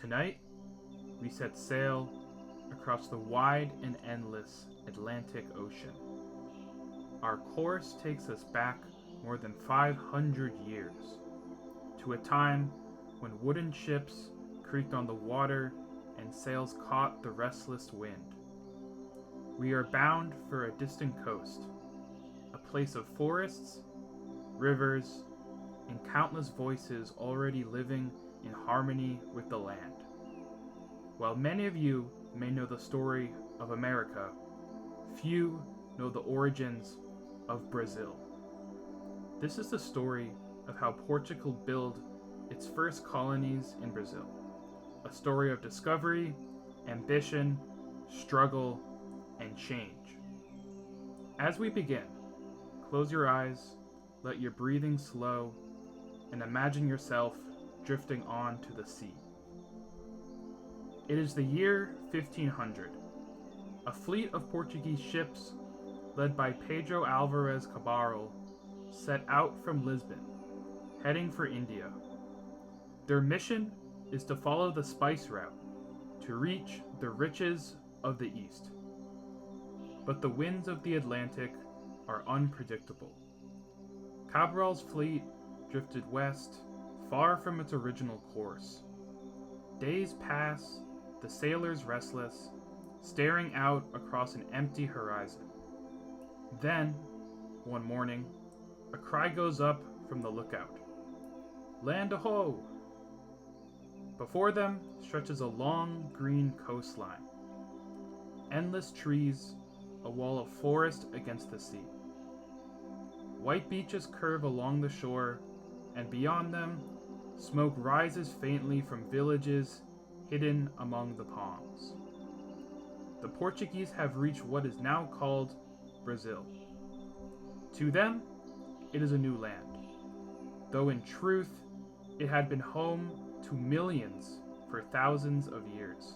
Tonight, we set sail across the wide and endless Atlantic Ocean. Our course takes us back more than 500 years, to a time when wooden ships creaked on the water and sails caught the restless wind. We are bound for a distant coast, a place of forests, rivers, and countless voices already living in harmony with the land. While many of you may know the story of America, few know the origins of Brazil. This is the story of how Portugal built its first colonies in Brazil, a story of discovery, ambition, struggle, and change. As we begin, close your eyes, let your breathing slow, and imagine yourself drifting on to the sea. It is the year 1500. A fleet of Portuguese ships, led by Pedro Álvares Cabral, set out from Lisbon, heading for India. Their mission is to follow the spice route to reach the riches of the East. But the winds of the Atlantic are unpredictable. Cabral's fleet drifted west, far from its original course. Days pass, the sailors restless, staring out across an empty horizon. Then, one morning, a cry goes up from the lookout. Land aho! Before them stretches a long green coastline. Endless trees, a wall of forest against the sea. White beaches curve along the shore, and beyond them, smoke rises faintly from villages hidden among the palms. The Portuguese have reached what is now called Brazil. To them, it is a new land, though in truth, it had been home to millions for thousands of years.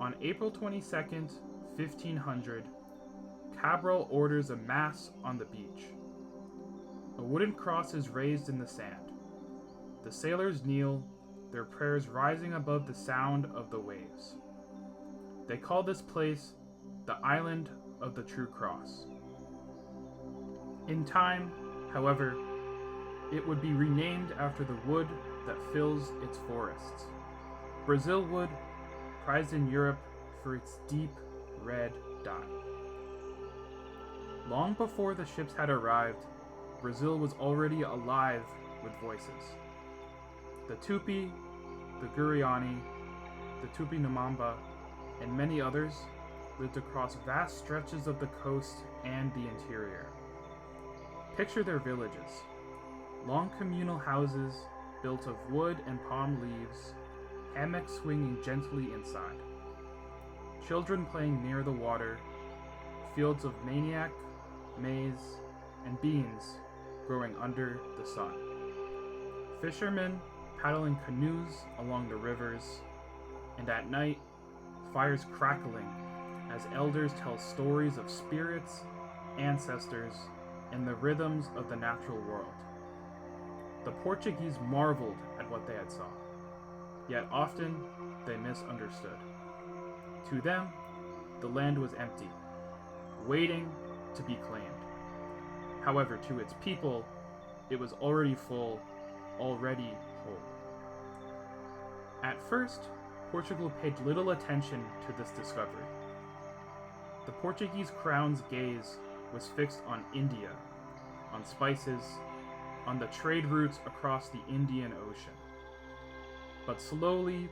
On April 22nd, 1500, Cabral orders a mass on the beach. A wooden cross is raised in the sand. The sailors kneel, their prayers rising above the sound of the waves. They call this place the Island of the True Cross. In time, however, it would be renamed after the wood that fills its forests. Brazilwood, prized in Europe for its deep red dye. Long before the ships had arrived, Brazil was already alive with voices. The Tupi, the Guarani, the Tupinambá, and many others lived across vast stretches of the coast and the interior. Picture their villages. Long communal houses built of wood and palm leaves, hammocks swinging gently inside. Children playing near the water, fields of manioc, maize, and beans growing under the sun. Fishermen paddling canoes along the rivers, and at night, fires crackling as elders tell stories of spirits, ancestors, and the rhythms of the natural world. The Portuguese marveled at what they had saw, yet often they misunderstood. To them, the land was empty, waiting to be claimed. However, to its people, it was already full, already whole. At first, Portugal paid little attention to this discovery. The Portuguese crown's gaze was fixed on India, on spices, on the trade routes across the Indian Ocean. But slowly,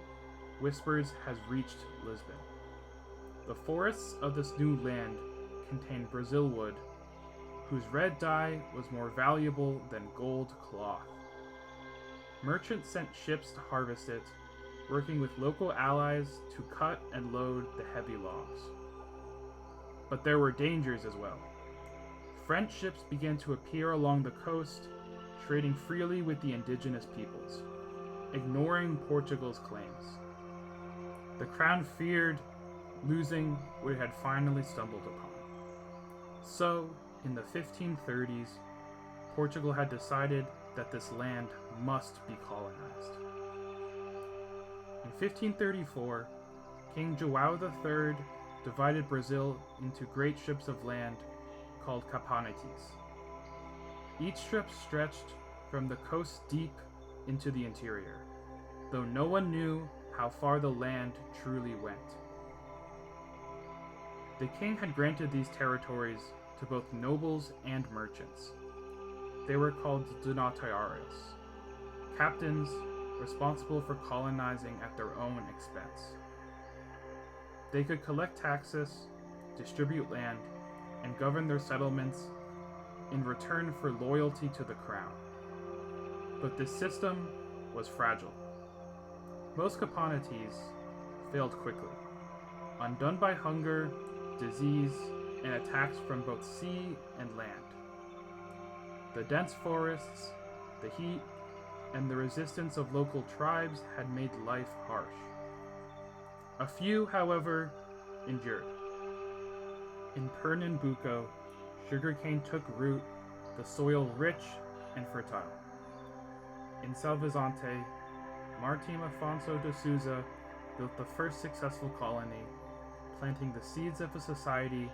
whispers has reached Lisbon. The forests of this new land contained Brazilwood, whose red dye was more valuable than gold cloth. Merchants sent ships to harvest it, working with local allies to cut and load the heavy logs. But there were dangers as well. French ships began to appear along the coast, trading freely with the indigenous peoples, ignoring Portugal's claims. The crown feared losing what it had finally stumbled upon. So, in the 1530s, Portugal had decided that this land must be colonized. 1534, King João III divided Brazil into great strips of land called captaincies. Each strip stretched from the coast deep into the interior, though no one knew how far the land truly went. The king had granted these territories to both nobles and merchants. They were called donatários, captains responsible for colonizing at their own expense. They could collect taxes, distribute land, and govern their settlements in return for loyalty to the crown. But this system was fragile. Most captaincies failed quickly, undone by hunger, disease, and attacks from both sea and land. The dense forests, the heat, and the resistance of local tribes had made life harsh. A few, however, endured. In Pernambuco, sugarcane took root, the soil rich and fertile. In Salvador, Martim Afonso de Souza built the first successful colony, planting the seeds of a society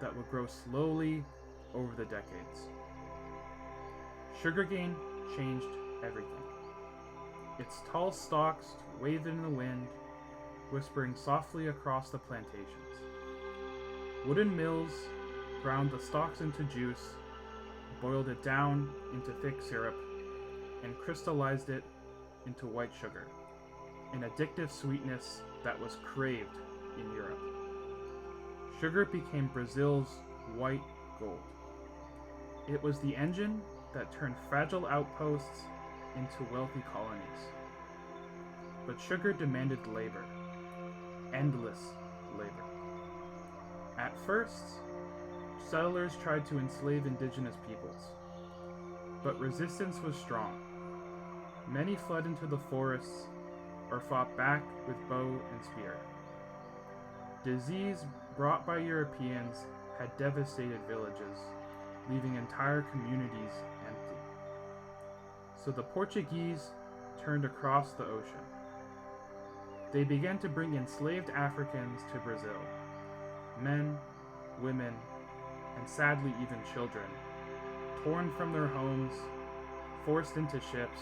that would grow slowly over the decades. Sugarcane changed everything. Its tall stalks waved in the wind, whispering softly across the plantations. Wooden mills ground the stalks into juice, boiled it down into thick syrup, and crystallized it into white sugar, an addictive sweetness that was craved in Europe. Sugar became Brazil's white gold. It was the engine that turned fragile outposts into wealthy colonies. But sugar demanded labor, endless labor. At first, settlers tried to enslave indigenous peoples, but resistance was strong. Many fled into the forests or fought back with bow and spear. Disease brought by Europeans had devastated villages, leaving entire communities empty. So the Portuguese turned across the ocean. They began to bring enslaved Africans to Brazil, men, women, and sadly even children, torn from their homes, forced into ships,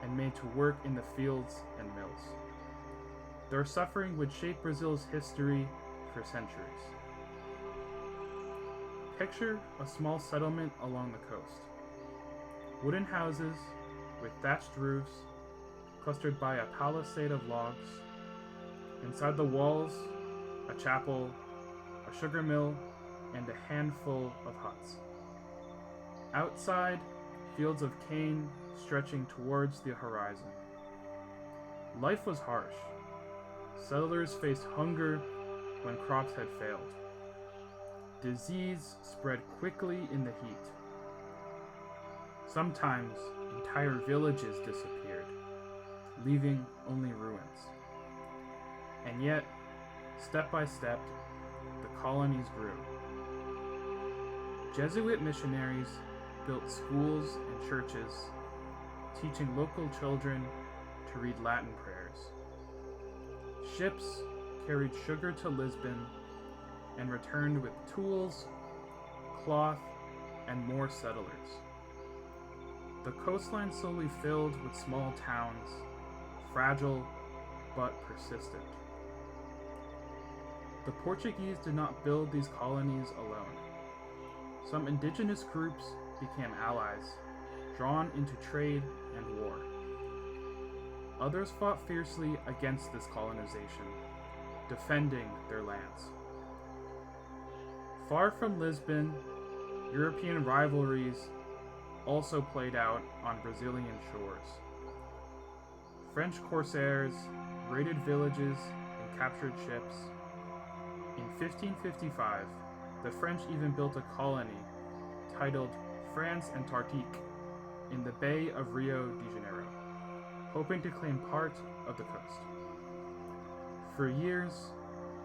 and made to work in the fields and mills. Their suffering would shape Brazil's history for centuries. Picture a small settlement along the coast. Wooden houses with thatched roofs, clustered by a palisade of logs. Inside the walls, a chapel, a sugar mill, and a handful of huts. Outside, fields of cane stretching towards the horizon. Life was harsh. Settlers faced hunger when crops had failed. Disease spread quickly in the heat. Sometimes entire villages disappeared, leaving only ruins. And yet, step by step, the colonies grew. Jesuit missionaries built schools and churches, teaching local children to read Latin prayers. Ships carried sugar to Lisbon and returned with tools, cloth, and more settlers. The coastline slowly filled with small towns, fragile but persistent. The Portuguese did not build these colonies alone. Some indigenous groups became allies, drawn into trade and war. Others fought fiercely against this colonization, defending their lands. Far from Lisbon, European rivalries also played out on Brazilian shores. French corsairs raided villages and captured ships. In 1555, the French even built a colony titled France Antarctique in the Bay of Rio de Janeiro, hoping to claim part of the coast. For years,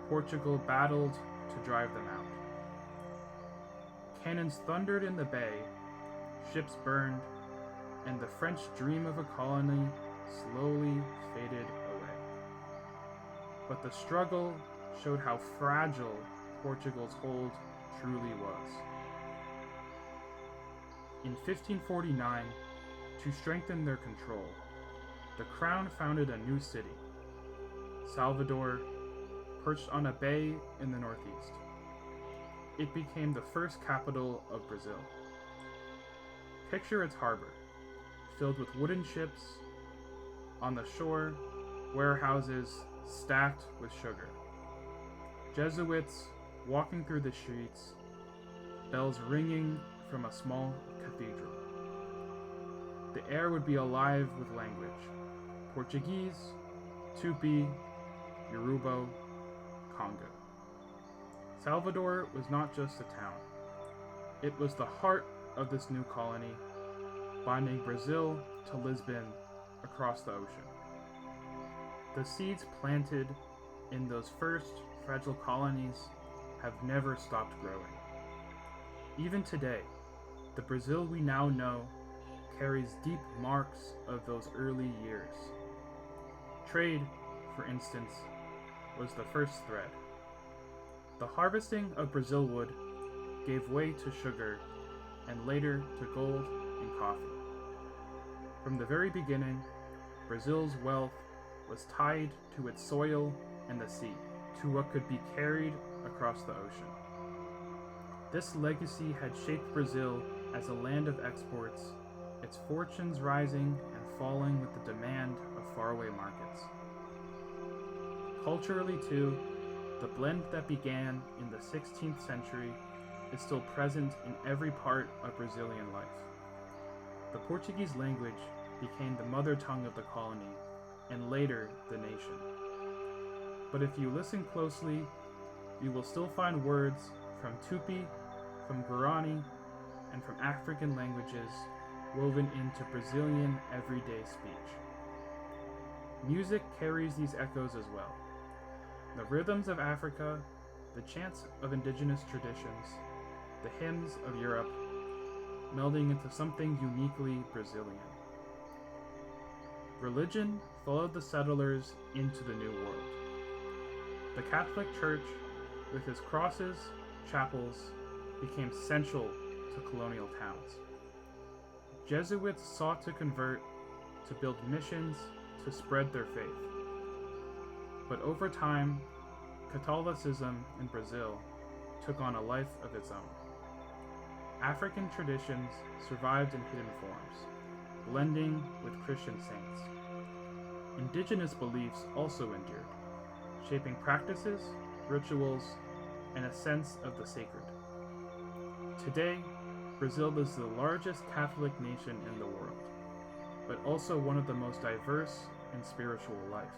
Portugal battled to drive them out. Cannons thundered in the bay, ships burned, and the French dream of a colony slowly faded away. but the struggle showed how fragile Portugal's hold truly was. In 1549, to strengthen their control, the crown founded a new city, Salvador, perched on a bay in the northeast. It became the first capital of Brazil. Picture its harbor, filled with wooden ships, on the shore, warehouses stacked with sugar, Jesuits walking through the streets, bells ringing from a small cathedral. The air would be alive with language: Portuguese, Tupi, Yoruba, Congo. Salvador was not just a town. It was the heart of this new colony, binding Brazil to Lisbon across the ocean. The seeds planted in those first fragile colonies have never stopped growing. Even today, the Brazil we now know carries deep marks of those early years. Trade, for instance, was the first thread. The harvesting of brazilwood gave way to sugar and later to gold and coffee. From the very beginning, Brazil's wealth was tied to its soil and the sea, to what could be carried across the ocean. This legacy had shaped Brazil as a land of exports, its fortunes rising and falling with the demand of faraway markets. Culturally, too, the blend that began in the 16th century is still present in every part of Brazilian life. The Portuguese language became the mother tongue of the colony, and later the nation. But if you listen closely, you will still find words from Tupi, from Guarani, and from African languages woven into Brazilian everyday speech. Music carries these echoes as well. The rhythms of Africa, the chants of indigenous traditions, the hymns of Europe, melding into something uniquely Brazilian. Religion followed the settlers into the New World. The Catholic Church, with its crosses, chapels, became central to colonial towns. Jesuits sought to convert, to build missions, to spread their faith. But over time, Catholicism in Brazil took on a life of its own. African traditions survived in hidden forms, blending with Christian saints. Indigenous beliefs also endured, shaping practices, rituals, and a sense of the sacred. Today, Brazil is the largest Catholic nation in the world, but also one of the most diverse in spiritual life,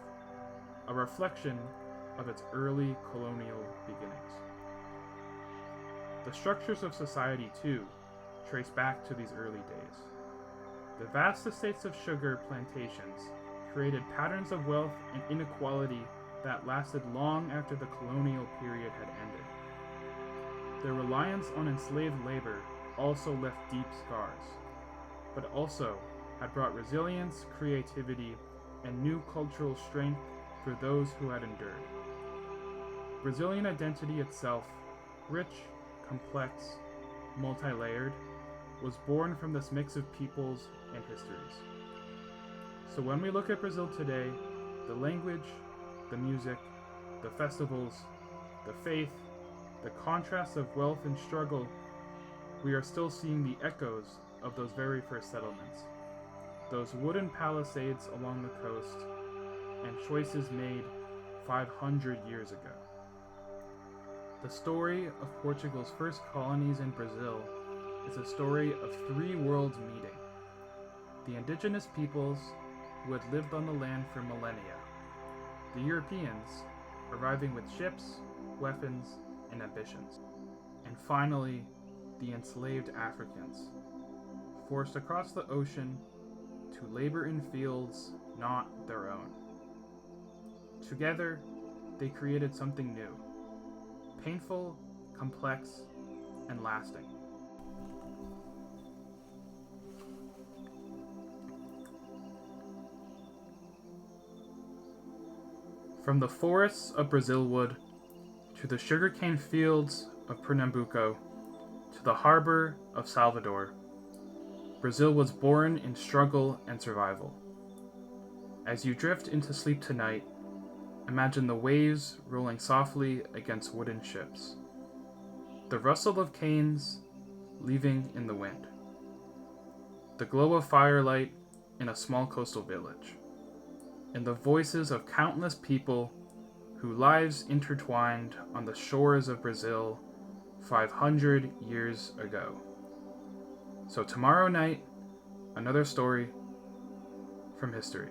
a reflection of its early colonial beginnings. The structures of society, too, trace back to these early days. The vast estates of sugar plantations created patterns of wealth and inequality that lasted long after the colonial period had ended. Their reliance on enslaved labor also left deep scars, but also had brought resilience, creativity, and new cultural strength for those who had endured. Brazilian identity itself, rich, complex, multi-layered, was born from this mix of peoples and histories. So when we look at Brazil today, the language, the music, the festivals, the faith, the contrasts of wealth and struggle, we are still seeing the echoes of those very first settlements, those wooden palisades along the coast, and choices made 500 years ago. The story of Portugal's first colonies in Brazil is a story of three worlds meeting. The indigenous peoples who had lived on the land for millennia, the Europeans arriving with ships, weapons, and ambitions, and finally, the enslaved Africans, forced across the ocean to labor in fields not their own. Together, they created something new, painful, complex, and lasting. From the forests of brazilwood to the sugarcane fields of Pernambuco to the harbor of Salvador, Brazil was born in struggle and survival. As you drift into sleep tonight, imagine the waves rolling softly against wooden ships, the rustle of canes leaving in the wind, the glow of firelight in a small coastal village, and the voices of countless people whose lives intertwined on the shores of Brazil 500 years ago. So tomorrow night, another story from history.